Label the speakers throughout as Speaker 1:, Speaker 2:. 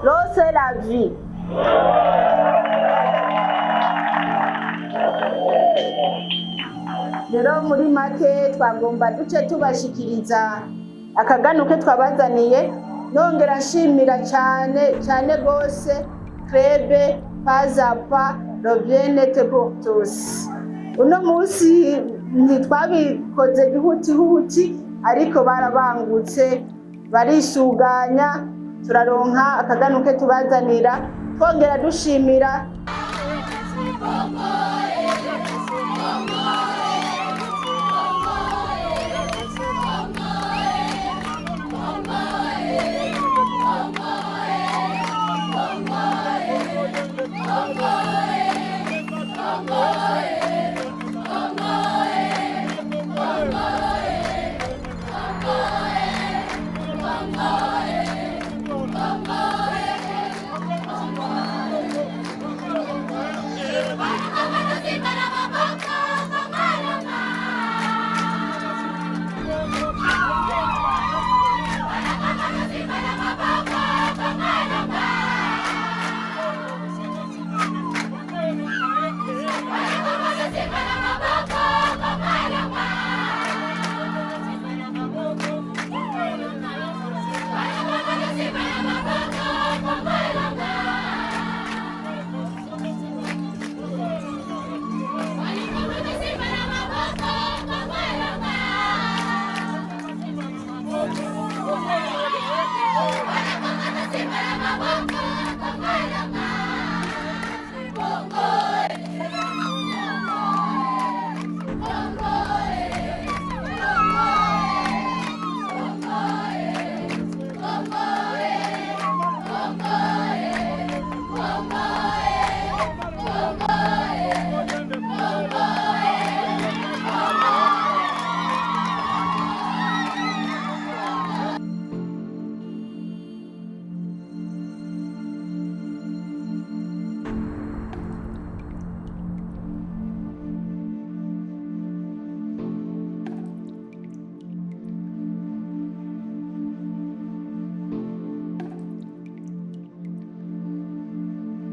Speaker 1: L'eau, c'est la vie. Rero muri make twagomba duce tubashikiriza akaganuke twabazaniye, nongera nshimira cyane gose Crebe Pazapa Robienete pour tous. Uno munsi ntitwabikoze gihutihuti, ariko barabangutse barisuganya, turaronka akaganuke tubazanira, twongera dushimira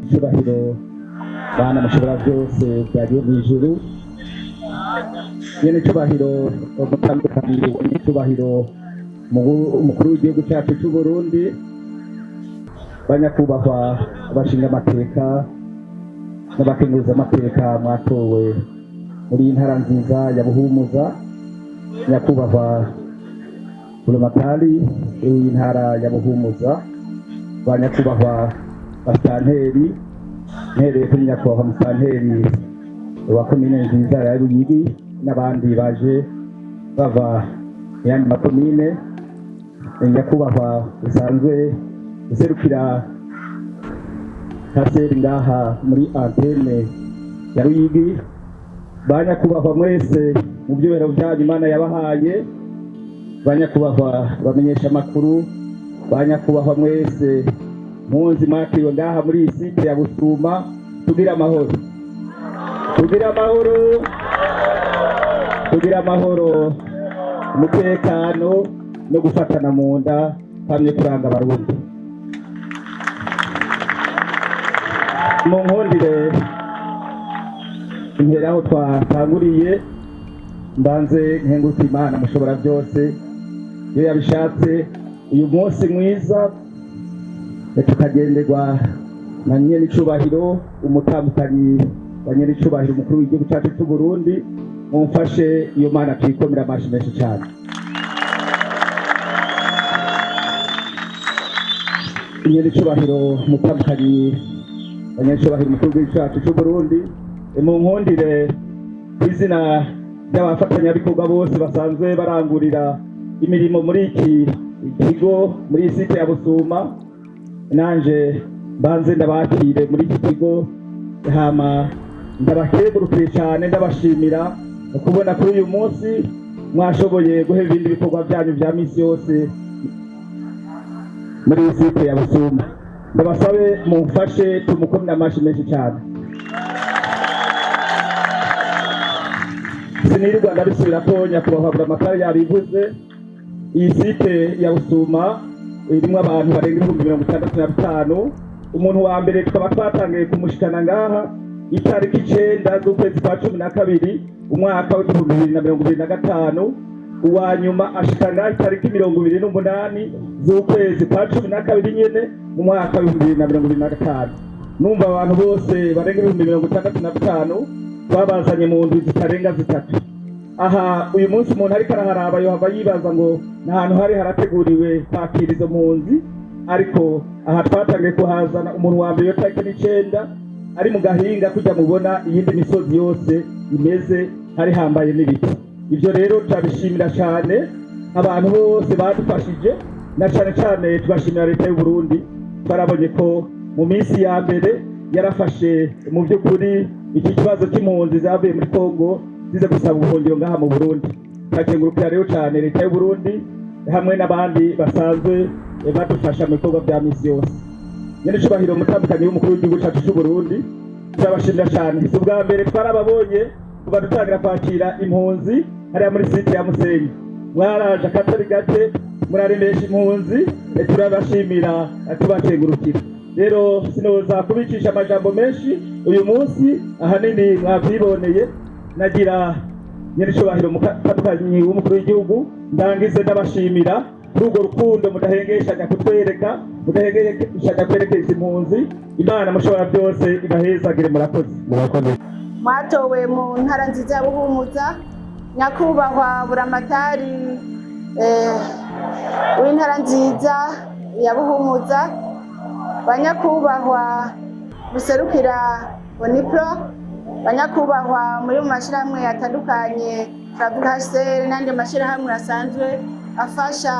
Speaker 2: icyubahiro bana mushobora byose byagiye mu ijuru, nyene icyubahiro umutandukanye n'icyubahiro umukuru w'igihugu cyacu cy'u Burundi, banyakubahwa abashinga amateka n'abakenyeza amateka mwatowe muri iyi ntara nziza ya Buhumuza, nyakubahwa Buramatari w'iyi ntara ya Buhumuza, banyakubahwa basitanteri, mpereye kuri nyakubahwa musitanteri wa komine nziza ya Ruyigi n'abandi baje bava yandi makomine, nyakubahwa usanzwe userukira kaseri ngaha muri antene ya Ruyigi, banyakubahwa mwese mu byubahiro byanyu Imana yabahaye, banyakubahwa bamenyesha amakuru, banyakubahwa mwese munzi mwakiriwe ngaha muri iyi site ya Busuma, tugira amahoro, tugira amahoro, tugira amahoro, umutekano no gufatana mu nda hamwe kuranga Abarundi. Mu nkundire imbere aho twatanguriye mbanze nkenguruka Imana mushobora byose, iyo yabishatse uyu munsi mwiza tukagenderwa na nyene icubahiro umutambukanyi wa nyene icubahiro umukuru w'igihugu cyacu cy'u Burundi, mumfashe iyo Mana tuyikomera amashi menshi cyane. Nyene icubahiro umutambukanyi wa nyene icubahiro umukuru w'igihugu cyacu cy'u Burundi, mu nkundire kw'izina ry'abafatanyabikorwa bose basanzwe barangurira imirimo muri iki kigo muri iyi site ya Busuma, nanje banze ndabakire muri iki kigo, hama ndabakengurukiye cyane ndabashimira kubona kuri uyu munsi mwashoboye guhera ibindi bikorwa byanyu bya misi yose muri iyi site ya Busuma. Ndabasabe mumfashe tumukomere amashi menshi cyane. Sinirirwa ndabisubira ko nyakubahwa Buramatari yabivuze, iyi site ya Busuma irimwo abantu barenga 65,000. Umuntu wa mbere tukaba twatangiye kumushikana ngaha itariki 9 z'ukwezi kwa 12 umwaka wa 2025. Uwa nyuma ashikana itariki 28 z'ukwezi kwa 12 nyene mu mwaka wa 2025. Numva abantu bose barenga 65,000 twabazanye mu ndwi zitarenga zitatu. Aha uyu munsi umuntu ariko araharaba yohava yibaza ngo n'ahantu hari harateguriwe kwakira izo mpunzi, ariko aha twatangiye kuhazana umuntu wa mbere yotariki 9 ari mu gahinga kujya mubona iyindi misozi yose imeze hari hambaye n'ibiti. Ivyo rero turabishimira cyane abantu bose badufashije, na cyane cyane tubashimira leta y'u Burundi. Twarabonye ko mu minsi ya mbere yarafashe mu by'ukuri iki kibazo cy'impunzi zavuye muri Kongo zize gusaba ubuhungiro ngaha mu Burundi. Twakengurukira rero cyane leta y'u Burundi hamwe n'abandi basanzwe badufasha mu bikorwa bya misi yose. Nyene cyubahiro mutandukanye w'umukuru w'igihugu cyacu cy'u Burundi, turabashimira cyane. Si ubwa mbere twarababonye kuva dutangira kwakira impunzi hariya muri site ya Musenyi. Mwaraje akatari gake muraremesha impunzi, turabashimira tubakengurukira. Rero sinoza kubicisha amajambo menshi uyu munsi, ahanini mwavyiboneye. Nagira nyene cyubahiro mutandukanye w'umukuru w'igihugu ndangize ndabashimira kuri urwo rukundo mudahengeshanya kutwereka, mudahengeshanya kwerekeza impunzi. Imana mushobora byose ibahezagire. Murakoze.
Speaker 1: Mwatowe mu ntara nziza ya Buhumuza, nyakubahwa buramatari w'intara nziza ya Buhumuza, banyakubahwa muserukira Bonipro, banyakubahwa muri mu mashirahamwe yatandukanye Travel n'andi mashirahamwe asanzwe afasha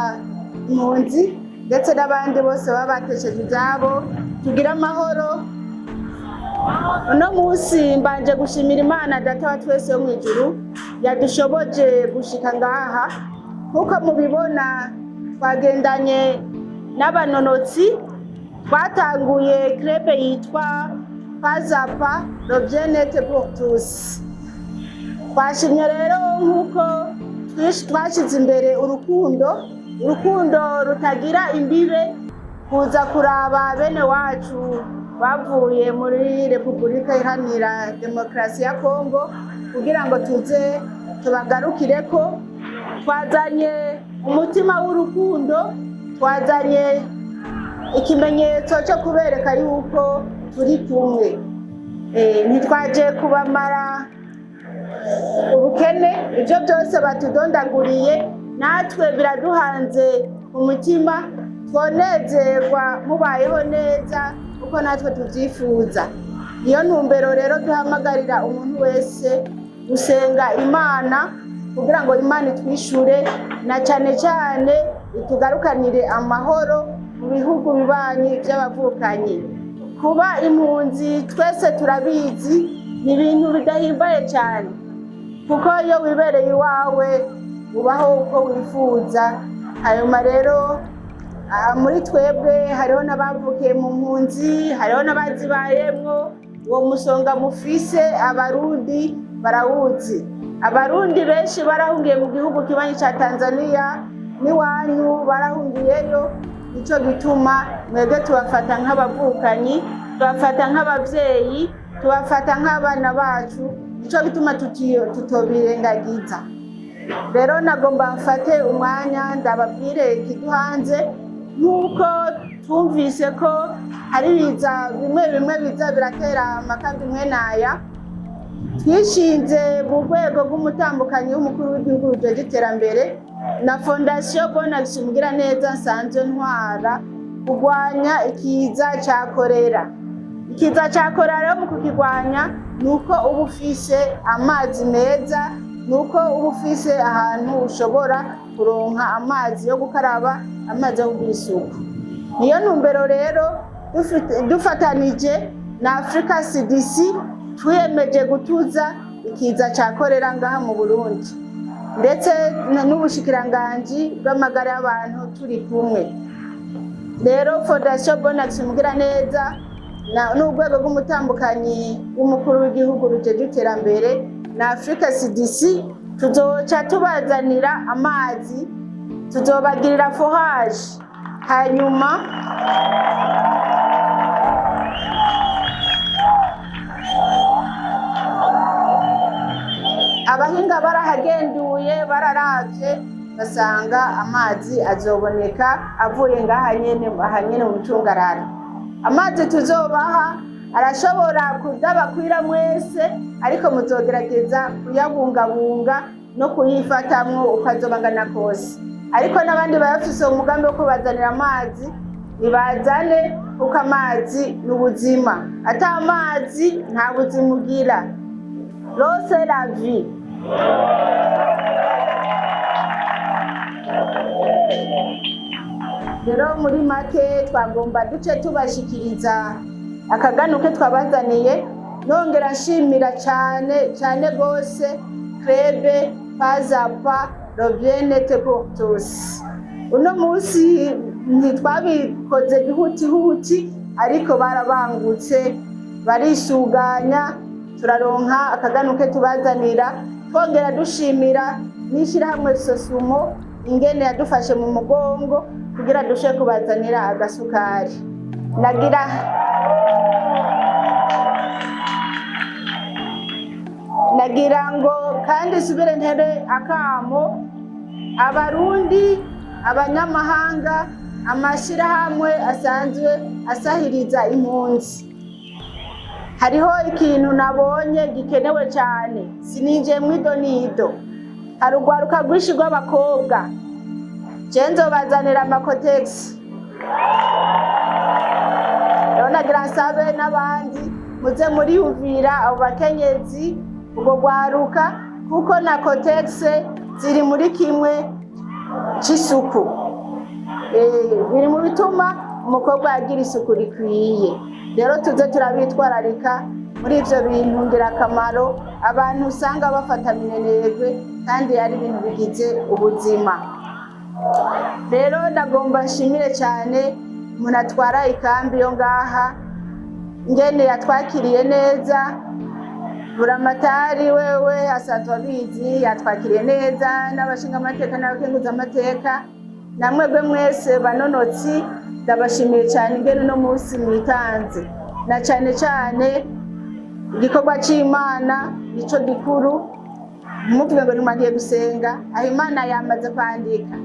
Speaker 1: impunzi, ndetse n'abandi bose baba batesheje ibyabo. Tugira amahoro. Uno munsi mbanje gushimira Imana Data wa twese wo mu ijuru yadushoboje gushika ngaha. Nkuko mubibona twagendanye n'abanonotsi, twatanguye crepe yitwa Pazapa le bien-être pour tous. Twashimye rero nkuko twashize imbere urukundo rutagira imbibe, kuza kuraba bene wacu bavuye muri Repubulika Iharanira Demokarasi ya Kongo kugira ngo tuze tubagarukire ko. Twazanye umutima w'urukundo, twazanye ikimenyetso cyo kubereka yuko turi kumwe. Ntitwaje kubamara ubukene, ibyo byose batudondaguriye natwe biraduhanze umutima. Twonezerwa mubayeho neza uko natwe tuvyifuza. Niyo ntumbero rero duhamagarira umuntu wese gusenga Imana kugira ngo Imana itwishure, na cyane cyane itugarukanire amahoro mu bihugu bibanyi by'abavukanyi. Kuba impunzi twese turabizi ni ibintu bidahimbaye cyane, kuko iyo wibereye iwawe ubaho uko wifuza. Hanyuma rero muri twebwe hariho n'abavukiye mu mpunzi, hariho n'abazibayemwo. Uwo musonga mufise abarundi barawuzi. Abarundi benshi barahungiye mu gihugu kibanyi ca Tanzania, n'iwanyu barahungiyeyo. Nico gituma mwebwe tubafata nk'abavukanyi, tubafata nk'abavyeyi, tubafata nk'abana bacu. Nico gituma tutobirengagiza. Rero nagomba mfate umwanya ndababwire ikiduhanze. Nk'uko twumvise ko hari biza bimwe biza biratera amakambi mwenaya, twishinze mu rwego rw'umutambukanyi w'umukuru w'igihugu rujejwe iterambere na Fondation Bonax Mugiraneza nsanzwe ntwara kurwanya ikiza ca korera. Ikiza ca korera rero mu kukigwanya nuko uba ufise amazi meza, nuko uba ufise ahantu ushobora kuronka amazi yo gukaraba, amazi yo kugira isuku. Niyo ntumbero rero dufatanije na Africa CDC twiyemeje gutuza ikiza ca korera ngaha mu Burundi, ndetse n'ubushikiranganji bw'amagara y'abantu turi kumwe. Rero Fondation Bonax Mugiraneza n'urwego rw'umutambukanyi w'umukuru w'igihugu rujejwe iterambere na Africa CDC tuzoca tubazanira amazi, tuzobagirira forage hanyuma abahinga barahagenduye bararavye basanga amazi azoboneka avuye ngaha nyene mu micungararo. Amazi tuzobaha arashobora kudabakwira mwese, ariko muzogerageza kuyabungabunga no kuyifatamwo uko azobangana kose. Ariko n'abandi bayafise umugambi wo kubazanira amazi nibazane, kuko amazi ni ubuzima. Ata amazi nta buzima ugira. L'eau c'est la vie. Rero muri make twagomba duce tubashikiriza akaganuke twabazaniye, nongera nshimira cyane gose Crebe Pazapa Robienete pour tous. Uno munsi ntitwabikoze gihutihuti, ariko barabangutse barisuganya, turaronka akaganuke tubazanira, twongera dushimira n'ishirahamwe Sosumo ingene yadufashe mu mugongo kugira dushe kubazanira agasukari. Nagira ngo kandi subire ntere akamo abarundi, abanyamahanga, amashirahamwe asanzwe asahiriza impunzi. Hariho ikintu nabonye gikenewe cyane, sininjiye mw'idonido. Hari urwaruka rwinshi rw'abakobwa, je nzobazanira amakotegisi. Rero nagira nsabe n'abandi muze muriyumvira abo bakenyezi, ubwo rwaruka, kuko na kotegisi ziri muri kimwe c'isuku. Biri mu bituma umukobwa yagira isuku rikwiye. Rero tuze turabitwararika muri ivyo bintu ngirakamaro abantu usanga bafata minenegwe, kandi ari ibintu bigize ubuzima. Rero ndagomba nshimire cyane umuntu atwara ikambi yo ngaha, ngene yatwakiriye neza. Buramatari wewe asanzwe abizi, yatwakiriye neza, n'abashinga amateka n'abakenguza amateka, namwebwe mwese banonotsi ndabashimiye cyane ingene uno munsi mwitanze, na cyane igikorwa c'Imana nico gikuru. Muvuge ngo ntimugiye gusenga, aho Imana yamaze kwandika,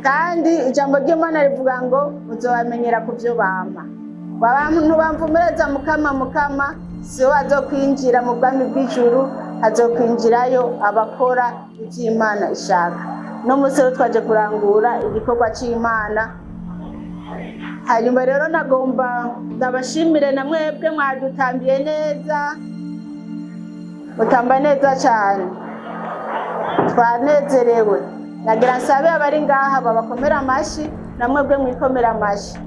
Speaker 1: kandi ijambo ry'Imana rivuga ngo muzobamenyera ku vyo bama. Abantu bamvumereza mukama sibo bazokwinjira mu bwami bw'ijuru, hazokwinjirayo abakora ivyo Imana ishaka. No munsi rero twaje kurangura igikorwa c'Imana. Hanyuma rero nagomba ndabashimire na mwebwe mwadutambiye neza, mutamba neza cyane, twanezerewe. Nagira nsabe abari ngaha babakomera amashi, na mwebwe mwikomera amashi.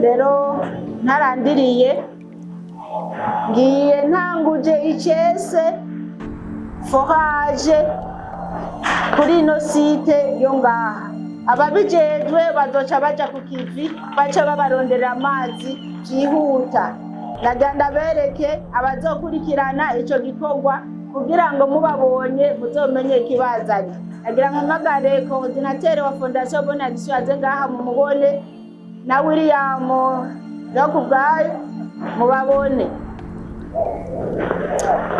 Speaker 1: Rero ntarandiriye, ngiye ntanguje icese forage kuri ino site yo ngaha. Ababijejwe bazoca baja ku kivi, baca babarondera amazi byihuta. Nagira ndabereke abazokurikirana ico gikorwa kugira ngo mubabonye muzomenye ikibazanye. Nagira mpamagare coordinateur wa Fondation Bonne Action aze ngaha mumubone, na William Dokubwayo mubabone.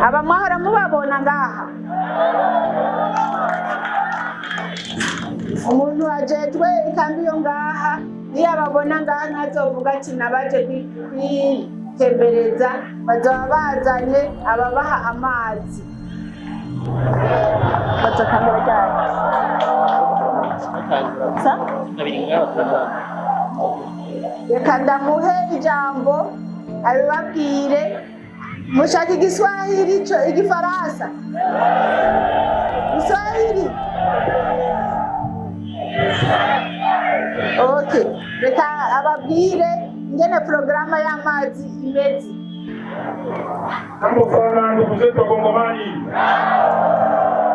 Speaker 1: Abamwahora mubabona ngaha. Umuntu ajejwe ikambi yo ngaha niyo ababona ngaha ntazovuga ati nabaje kwitembereza, bazoba bazanye ababaha amazi. Bazokamera cyane. Reka ndamuhe ijambo abibabwire. Mushaka Igiswahili, Igifaransa? Kiswahili? Okay. Reka ababwire ingene programa y'amazi imeze.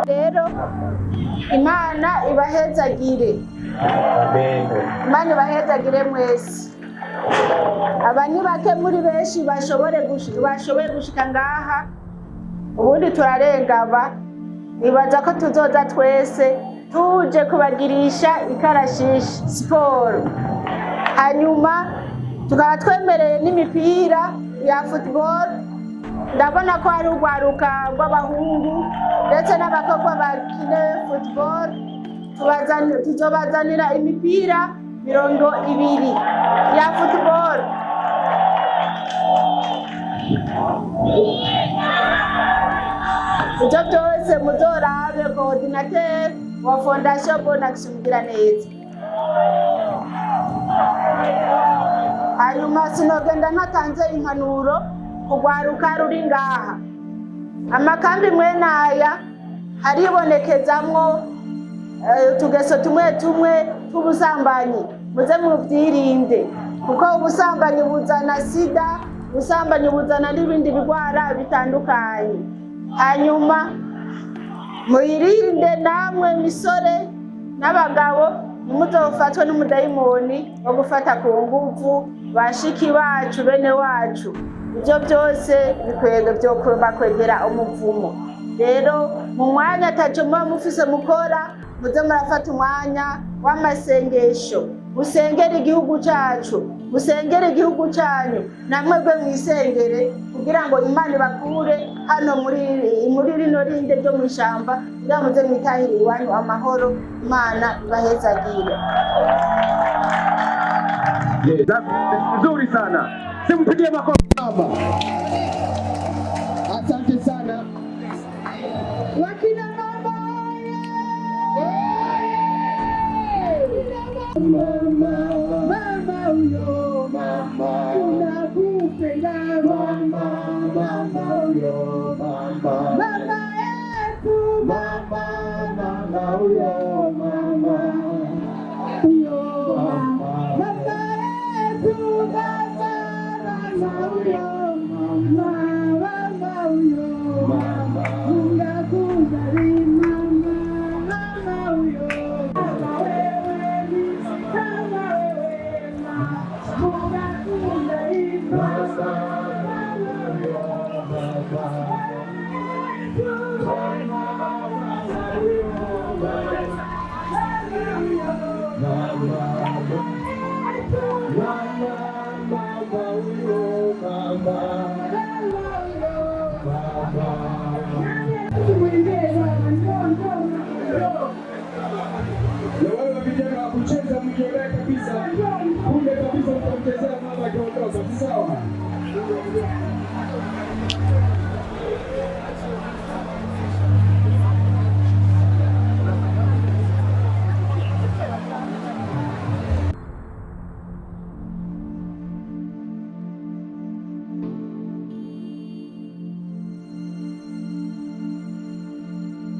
Speaker 1: Rero Imana ibahezagire. Imana ibahezagire mwese. Aba ni bake muri benshi bashoboye gushika ngaha, ubundi turarengaba. Nibaza ko tuzoza twese tuje kubagirisha ikarashishi siporo, hanyuma tukaba twemereye n'imipira ya football. Ndabona ko hari urwaruka rw'abahungu ndetse n'abakobwa bakine football. Tuzobazanira imipira 200 ya football. Ibyo byose muzorabe coordinateur wa Fondation Bonne Action Mugiraneza. Hanyuma sinogenda ntatanze impanuro kugwaruka ruri ngaha. Amakambi mwene aya haribonekezamwo utugeso tumwe tw'ubusambanyi. Muze mubyirinde kuko ubusambanyi buzana sida, ubusambanyi buzana n'ibindi bigwara bitandukanye. Hanyuma muyirinde namwe misore n'abagabo, ntimuzofatwe n'umudayimoni wo gufata ku nguvu bashiki bacu bene wacu. Ibyo byose bakwegera umuvumo. Rero mu mwanya ataco muba mufise mukora, muze murafata umwanya w'amasengesho, musengere igihugu cacu, musengere igihugu canyu, namwebwe mwisengere kugira ngo Imana ibakure hano muri rino rinde ryo mw'ishamba, kugira muze mwitahire iwanyu amahoro. Imana ibahezagire.
Speaker 3: Nzuri sana, simpigie makofi mama. Asante sana wakina mama. Mama huyo mama, tunakupenda mama. Mama huyo mama, mama yetu mama. Mama huyo mama, huyo mama. Mama yetu mama. Mama huyo mama. Mama huyo mama, tunakujali mama. Mama huyo mama, wewe ni mama, wewe mama, tunakujali mama. Na wewe vijana wa kucheza mkielewa kabisa